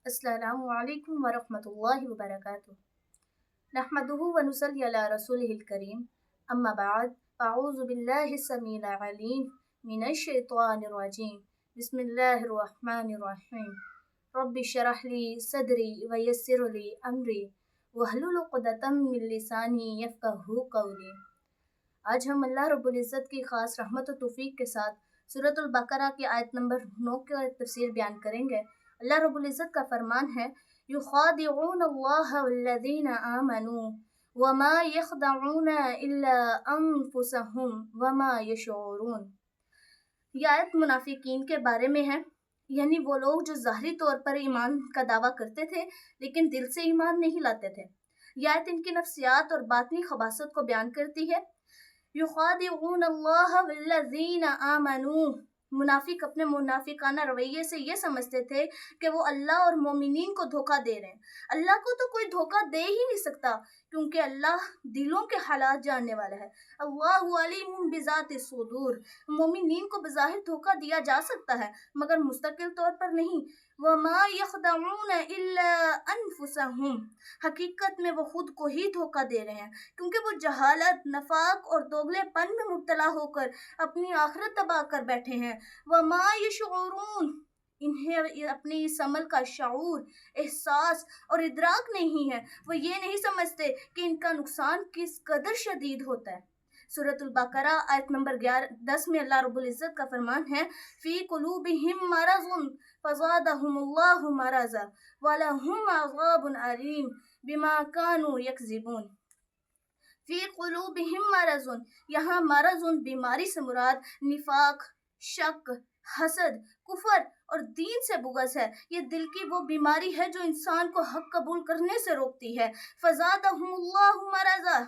السلام علیکم ورحمۃ اللہ وبرکاتہ۔ نحمدہ ونصلی علی رسولہ الکریم، اما بعد، اعوذ باللہ السمیع العلیم من الشیطان الرجیم، بسم اللہ الرحمن الرحیم۔ رب اشرح لی صدری ویسر لی امری واحلل عقدۃ من لسانی یفقہوا قولی۔ آج ہم اللہ رب العزت کی خاص رحمت و توفیق کے ساتھ سورۃ البقرہ کی آیت نمبر 9 کی تفسیر بیان کریں گے۔ اللہ رب العزت کا فرمان ہے، یخادعون اللہ والذین آمنوا وما یخدعون الا انفسهم وما یشعرون۔ یہ آیت منافقین کے بارے میں ہے، یعنی وہ لوگ جو ظاہری طور پر ایمان کا دعویٰ کرتے تھے لیکن دل سے ایمان نہیں لاتے تھے۔ یہ آیت ان کی نفسیات اور باطنی خباثت کو بیان کرتی ہے۔ یخادعون اللہ والذین آمنوا، منافق اپنے منافقانہ رویے سے یہ سمجھتے تھے کہ وہ اللہ اور مومنین کو دھوکہ دے رہے ہیں۔ اللہ کو تو کوئی دھوکہ دے ہی نہیں سکتا، کیونکہ اللہ دلوں کے حالات جاننے والا ہے۔ اللہ علیم بذات الصدور، مومنین کو بظاہر دھوکہ دیا جا سکتا ہے مگر مستقل طور پر نہیں۔ وما یخدعون الا انفسهم، حقیقت میں وہ خود کو ہی دھوکہ دے رہے ہیں، کیونکہ وہ جہالت، نفاق اور دوگلے پن میں مبتلا ہو کر اپنی آخرت تباہ کر بیٹھے ہیں۔ وما یشعرون، انہیں اپنے اس عمل کا شعور، احساس اور ادراک نہیں ہے۔ وہ یہ نہیں سمجھتے کہ ان کا نقصان کس قدر شدید ہوتا ہے۔ سورۃ البقرہ آیت نمبر 10 میں اللہ رب العزت کا فرمان ہے، فی قلوبہم مرض فزادہم اللہ مرضا ولہم عذاب علیم بما کانوا یکذبون۔ فی قلوبہم مرض، یہاں مرض بیماری سے مراد نفاق، شک، حسد، کفر اور دین سے بغض ہے۔ یہ دل کی وہ بیماری ہے جو انسان کو حق قبول کرنے سے روکتی ہے۔ فزادہم اللہ مرضا،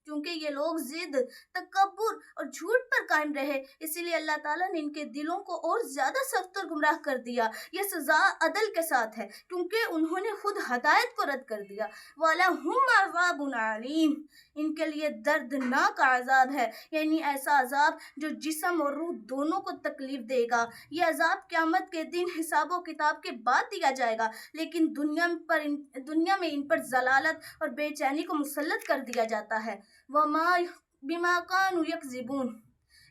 کیونکہ یہ لوگ ضد، تکبر اور جھوٹ پر قائم رہے، اسی لیے اللہ تعالیٰ نے ان کے دلوں کو اور زیادہ سخت اور گمراہ کر دیا۔ یہ سزا عدل کے ساتھ ہے، کیونکہ انہوں نے خود ہدایت کو رد کر دیا۔ وَلَهُمْ عَذَابٌ عَلِيمٌ، ان کے لیے دردناک عذاب ہے، یعنی ایسا عذاب جو جسم اور روح دونوں کو تکلیف دے گا۔ یہ عذاب قیامت کے دن حساب و کتاب کے بعد دیا جائے گا، لیکن دنیا میں ان پر ضلالت اور بے چینی کو مسلط کر دیا جاتا ہے۔ وَمَا بِمَا كَانُوا يَكْذِبُونَ،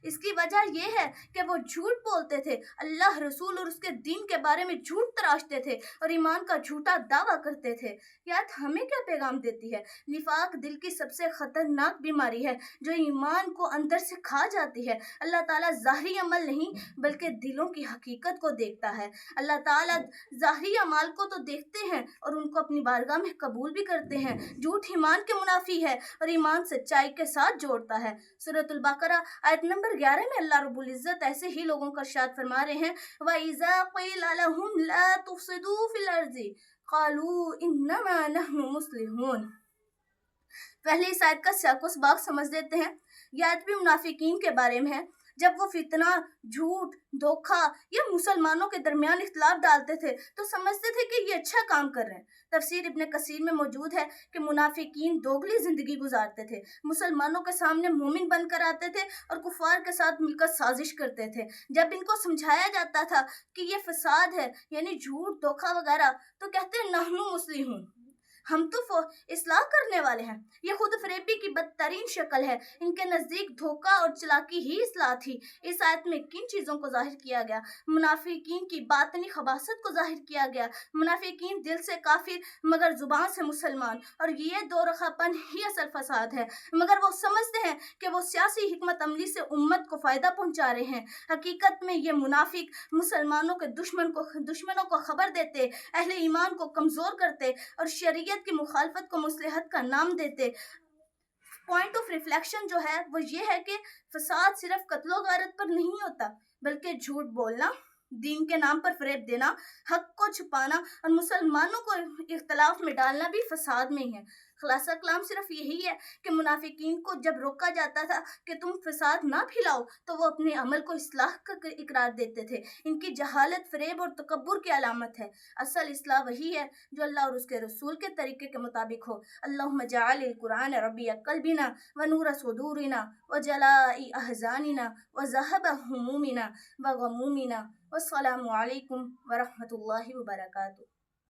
اس کی وجہ یہ ہے کہ وہ جھوٹ بولتے تھے، اللہ، رسول اور اس کے دین کے بارے میں جھوٹ تراشتے تھے اور ایمان کا جھوٹا دعویٰ کرتے تھے۔ یہ آیت ہمیں کیا پیغام دیتی ہے؟ نفاق دل کی سب سے خطرناک بیماری ہے جو ایمان کو اندر سے کھا جاتی ہے۔ اللہ تعالیٰ ظاہری عمل نہیں بلکہ دلوں کی حقیقت کو دیکھتا ہے۔ اللہ تعالیٰ ظاہری اعمال کو تو دیکھتے ہیں اور ان کو اپنی بارگاہ میں قبول بھی کرتے ہیں۔ جھوٹ ایمان کے منافی ہے اور ایمان سچائی کے ساتھ جوڑتا ہے۔ سورۃ البقرہ آیت نمبر 11 میں اللہ رب العزت ایسے ہی لوگوں کا ارشاد فرما رہے ہیں، وَإِذَا قِيلَ لَهُمْ لَا تُفْسِدُوا فِي الْأَرْضِ قَالُوا إِنَّمَا نَحْنُ مُصْلِحُونَ۔ پہلے اس آیت کا سیاق و سباق سمجھ لیتے ہیں۔ یہ آیت بھی منافقین کے بارے میں ہے، جب وہ فتنہ، جھوٹ، دھوکہ یا مسلمانوں کے درمیان اختلاف ڈالتے تھے تو سمجھتے تھے کہ یہ اچھا کام کر رہے ہیں۔ تفسیر ابن کثیر میں موجود ہے کہ منافقین دوگلی زندگی گزارتے تھے، مسلمانوں کے سامنے مومن بن کر آتے تھے اور کفار کے ساتھ مل کر سازش کرتے تھے۔ جب ان کو سمجھایا جاتا تھا کہ یہ فساد ہے، یعنی جھوٹ، دھوکہ وغیرہ، تو کہتے ہیں نحن مصلحون، ہم تو اصلاح کرنے والے ہیں۔ یہ خود فریبی کی بدترین شکل ہے۔ ان کے نزدیک دھوکہ اور چلاکی ہی اصلاح تھی۔ اس آیت میں کن چیزوں کو ظاہر کیا گیا؟ منافقین کی باطنی خباثت کو ظاہر کیا گیا۔ منافقین دل سے کافر مگر زبان سے مسلمان، اور یہ دو رخا پن ہی اصل فساد ہے، مگر وہ سمجھتے ہیں کہ وہ سیاسی حکمت عملی سے امت کو فائدہ پہنچا رہے ہیں۔ حقیقت میں یہ منافق مسلمانوں کے دشمنوں کو خبر دیتے، اہل ایمان کو کمزور کرتے اور شریعت کی مخالفت کو مصلحت کا نام دیتے۔ پوائنٹ آف ریفلیکشن جو ہے وہ یہ ہے کہ فساد صرف قتل و غارت پر نہیں ہوتا، بلکہ جھوٹ بولنا، دین کے نام پر فریب دینا، حق کو چھپانا اور مسلمانوں کو اختلاف میں ڈالنا بھی فساد میں ہی ہے۔ خلاصہ کلام صرف یہی ہے کہ منافقین کو جب روکا جاتا تھا کہ تم فساد نہ پھیلاؤ تو وہ اپنے عمل کو اصلاح کا اقرار دیتے تھے۔ ان کی جہالت، فریب اور تکبر کی علامت ہے۔ اصل اصلاح وہی ہے جو اللہ اور اس کے رسول کے طریقے کے مطابق ہو۔ اللہم جعل القرآن ربیع قلبنا ونور صدورنا وجلاء احزاننا وذہب ہمومنا وغمومنا۔ والسلام علیکم ورحمۃ اللہ وبرکاتہ۔